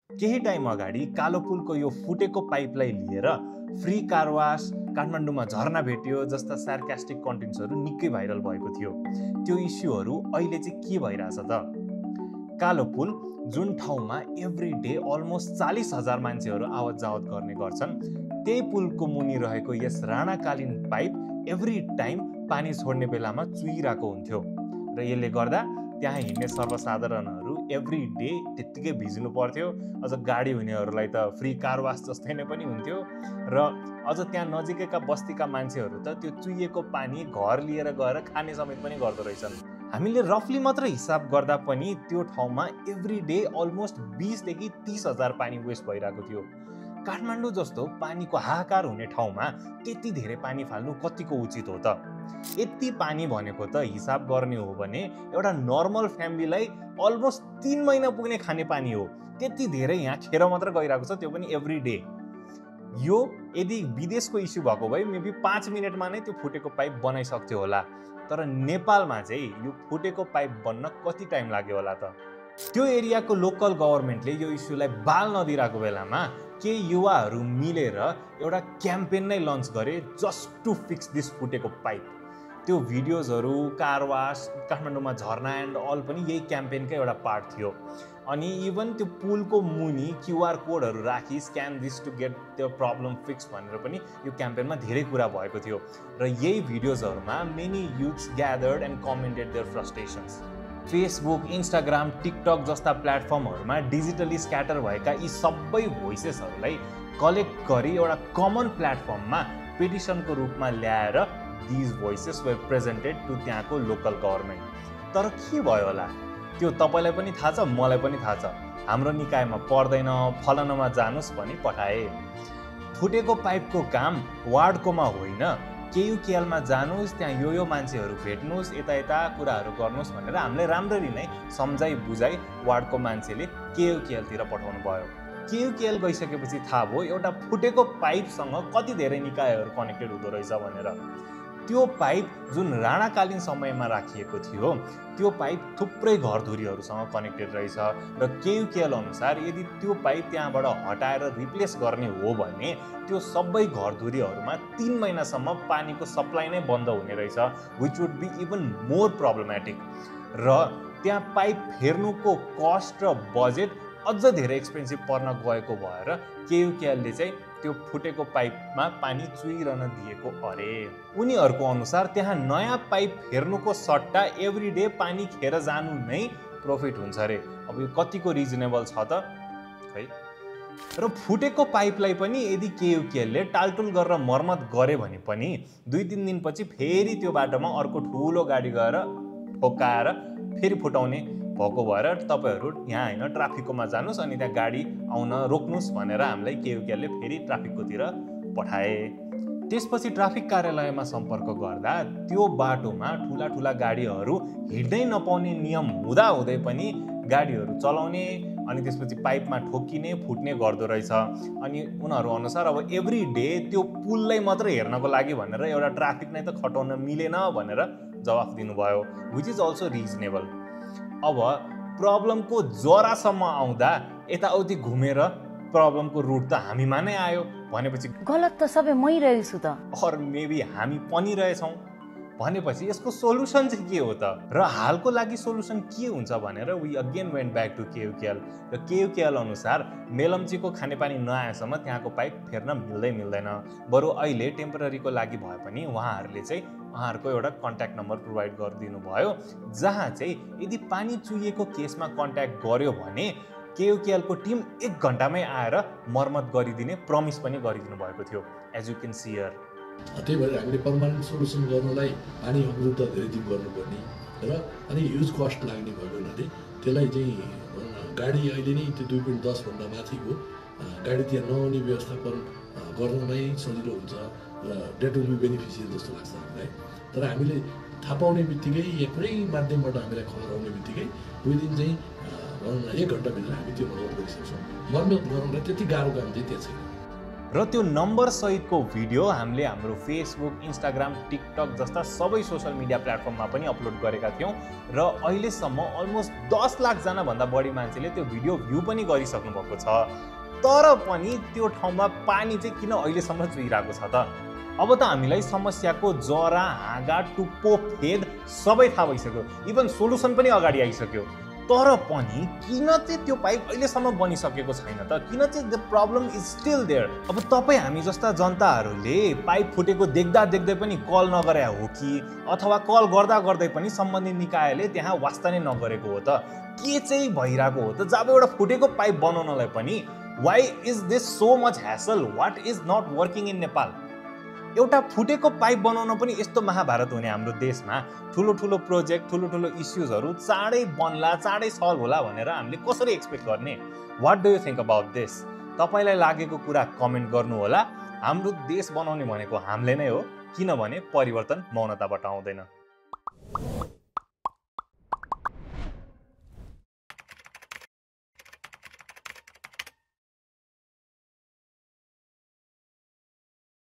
केही टाइम अगाडि कालो पुलको यो फुटेको पाइपलाई लिएर फ्री कार वास, काठमाडौँमा झरना भेटियो जस्ता सार्कास्टिक कन्टेन्ट्सहरू निकै भाइरल भएको थियो। त्यो इस्युहरू अहिले चाहिँ के भइरहेछ त? कालो पुल जुन ठाउँमा एभ्री डे अलमोस्ट 40,000 मान्छेहरू आवत जावत गर्ने गर्छन्, त्यही पुलको मुनि रहेको यस राणाकालीन पाइप एभ्री टाइम पानी छोड्ने बेलामा चुइरहेको हुन्थ्यो र यसले गर्दा त्यहाँ हिँड्ने सर्वसाधारणहरू एभ्री डे त्यत्तिकै भिज्नु पर्थ्यो। अझ गाडी हुनेहरूलाई त फ्री कार वास जस्तै नै पनि हुन्थ्यो र अझ त्यहाँ नजिकैका बस्तीका मान्छेहरू त त्यो चुइएको पानी घर लिएर गएर खाने समेत पनि गर्दो रहेछन्। हामीले रफली मात्र हिसाब गर्दा पनि त्यो ठाउँमा एभ्री डे अलमोस्ट 20,000 देखि 30,000 पानी वेस्ट भइरहेको थियो। काठमाडौँ जस्तो पानीको हाहाकार हुने ठाउँमा त्यति धेरै पानी फाल्नु कतिको उचित हो त? यति पानी भनेको त हिसाब गर्ने हो भने एउटा नर्मल फ्यामिलीलाई अलमोस्ट 3 महिना पुग्ने खाने पानी हो। त्यति धेरै यहाँ खेर मात्र गइरहेको छ, त्यो पनि एभ्री डे। यो यदि विदेशको इस्यु भएको भए मेबी 5 मिनटमा नै त्यो फुटेको पाइप बनाइसक्थ्यो होला, तर नेपालमा चाहिँ यो फुटेको पाइप बन्न कति टाइम लाग्यो होला त? त्यो एरियाको लोकल गभर्मेन्टले यो इस्युलाई बाल नदिरहेको बेलामा के युवाहरू मिलेर एउटा क्याम्पेन नै लन्च गरे जस्ट टु फिक्स दिस फुटेको पाइप। त्यो भिडियोजहरू, कारवास, काठमाडौँमा झरना एन्ड अल पनि यही क्याम्पेनकै एउटा पार्ट थियो। अनि इभन त्यो पुलको मुनि क्युआर कोडहरू राखी स्क्यान दिस टु गेट त्यो प्रब्लम फिक्स भनेर पनि यो क्याम्पेनमा धेरै कुरा भएको थियो र यही भिडियोजहरूमा many youths gathered and commented their frustrations. Facebook, Instagram, TikTok जस्ता प्लेटफर्महरूमा डिजिटली स्क्याटर भएका यी सबै भोइसेसहरूलाई कलेक्ट गरी एउटा कमन प्लेटफर्ममा पिटिसनको रूपमा ल्याएर these voices were presented to त्यहाँको लोकल गभर्मेन्ट। तर के भयो होला? त्यो तपाईँलाई पनि थाहा छ, मलाई पनि थाहा छ। हाम्रो निकायमा पर्दैन, फलानामा जानुस् भनी पठाए। फुटेको पाइपको काम वार्डकोमा होइन, केयुकेएलमा जानुस्, त्यहाँ यो मान्छेहरू भेट्नुहोस्, यता कुराहरू गर्नुहोस् भनेर हामीले राम्ररी नै सम्झाइ बुझाइ वार्डको मान्छेले केयुकेएलतिर पठाउनु भयो। केयुकेएल गइसकेपछि थाहा भयो एउटा फुटेको पाइपसँग कति धेरै निकायहरू कनेक्टेड हुँदो रहेछ भनेर। त्यो पाइप जुन राणाकालीन समयमा राखिएको थियो, त्यो पाइप थुप्रै घरधुरीहरूसँग कनेक्टेड रहेछ र केयुकेएल अनुसार यदि त्यो पाइप त्यहाँबाट हटाएर रिप्लेस गर्ने हो भने त्यो सबै घरधुरीहरूमा 3 महिनासम्म पानीको सप्लाई नै बन्द हुने रहेछ, which would be even more problematic. र त्यहाँ पाइप फेर्नुको कस्ट र बजेट अझ धेरै एक्सपेन्सिभ पर्न गएको भएर केयुकेएलले चाहिँ त्यो फुटेको पाइपमा पानी चुइरहन दिएको अरे। उनीहरूको अनुसार त्यहाँ नयाँ पाइप फेर्नुको सट्टा एभ्री डे पानी खेर जानु नै प्रफिट हुन्छ अरे। अब यो कतिको रिजनेबल छ त खै? र फुटेको पाइपलाई पनि यदि केयुकेएलले टालटुल गरेर मर्मत गरे भने पनि 2-3 दिनपछि फेरि त्यो बाटोमा अर्को ठुलो गाडी गएर ठोक्काएर फेरि फुटाउने भएको भएर तपाईँहरू यहाँ होइन ट्राफिककोमा जानुहोस् अनि त्यहाँ गाडी आउन रोक्नुहोस् भनेर हामीलाई केयुकेएलले फेरि ट्राफिककोतिर पठाए। त्यसपछि ट्राफिक कार्यालयमा सम्पर्क गर्दा त्यो बाटोमा ठुला गाडीहरू हिँड्दै नपाउने नियम हुँदाहुँदै पनि गाडीहरू चलाउने अनि त्यसपछि पाइपमा ठोकिने फुट्ने गर्दो रहेछ। अनि उनीहरू अनुसार अब एभ्री डे त्यो पुललाई मात्र हेर्नको लागि भनेर एउटा ट्राफिक नै त खटाउन मिलेन भनेर जवाफ दिनुभयो, विच इज अल्सो रिजनेबल। अब प्रब्लमको जरासम्म आउँदा यताउति घुमेर प्रब्लमको रुट त हामीमा नै आयो भनेपछि गलत त सबै मै रहेछु त, और मेबी हामी पनि रहेछौँ भनेपछि यसको सोलुसन चाहिँ के हो त? र हालको लागि सोलुसन के हुन्छ भनेर we again went back to KUKL र केयुकेएल अनुसार मेलम्चीको खानेपानी नआएसम्म त्यहाँको पाइप फेर्न मिल्दैन। बरु अहिले टेम्पररीको लागि भए पनि उहाँहरूले चाहिँ उहाँहरूको एउटा कन्ट्याक्ट नम्बर प्रोभाइड गरिदिनु भयो, जहाँ चाहिँ यदि पानी चुहिएको केसमा कन्ट्याक्ट गर्यो भने केयुकेएलको टिम 1 घन्टामै आएर मर्मत गरिदिने प्रमिस पनि गरिदिनु भएको थियो, as you can see here. त्यही भएर हामीले पर्मानेन्ट सोल्युसन गर्नलाई पानी अवरुद्ध धेरै दिन गर्नुपर्ने र अनि ह्युज कस्ट लाग्ने भएको हुनाले त्यसलाई चाहिँ गाडी अहिले नै त्यो 2.10 भन्दा माथिको गाडी त्यहाँ नआउने व्यवस्थापन गर्न नै सजिलो हुन्छ र डेट विल बी बेनिफिसियल जस्तो लाग्छ हामीलाई। तर हामीले थाहा पाउने बित्तिकै या कुनै माध्यमबाट हामीलाई खबर आउने बित्तिकै विदिन चाहिँ 1 घन्टाभित्र हामी त्यो मर्मत गरिसक्छौँ। मर्मत गर्नलाई त्यति गाह्रो काम चाहिँ त्यहाँ छैन। र त्यो नम्बर सहितको भिडियो हामीले हाम्रो फेसबुक, इन्स्टाग्राम, टिकटक जस्ता सबै सोसल मिडिया प्लेटफर्ममा पनि अपलोड गरेका थियौँ र अहिलेसम्म अलमोस्ट 10 लाख जना भन्दा बढी मान्छेले त्यो भिडियो भ्यू पनि गरिसक्नु भएको छ। तर पनि त्यो ठाउँमा पानी चाहिँ किन अहिलेसम्म चुइरहेको छ त? अब त हामीलाई समस्याको जरा, हाँगा, टुप्पो, फेद सबै थाहा भइसक्यो, इभन सोलुसन पनि अगाडि आइसक्यो। तर पनि किन चाहिँ त्यो पाइप अहिलेसम्म बनिसकेको छैन त? किन चाहिँ the problem is still there? अब तपाईँ हामी जस्ता जनताहरूले पाइप फुटेको देख्दा देख्दै पनि कल नगरे हो कि अथवा कल गर्दा गर्दै पनि सम्बन्धित निकायले त्यहाँ वास्ता नै नगरेको हो त? के चाहिँ भइरहेको हो त? जब एउटा फुटेको पाइप बनाउनलाई पनि why is this so much hassle? What is not working in Nepal? एउटा फुटेको पाइप बनाउन पनि यस्तो महाभारत हुने हाम्रो देशमा ठुलो ठुलो प्रोजेक्ट, ठुलो ठुलो इस्युजहरू चाँडै बन्ला, चाँडै सल्भ होला भनेर हामीले कसरी एक्सपेक्ट गर्ने? What do you think about this? तपाईँलाई लागेको कुरा कमेन्ट गर्नु होला। हाम्रो देश बनाउने भनेको हामीले नै हो, किनभने परिवर्तन मौनताबाट आउँदैन।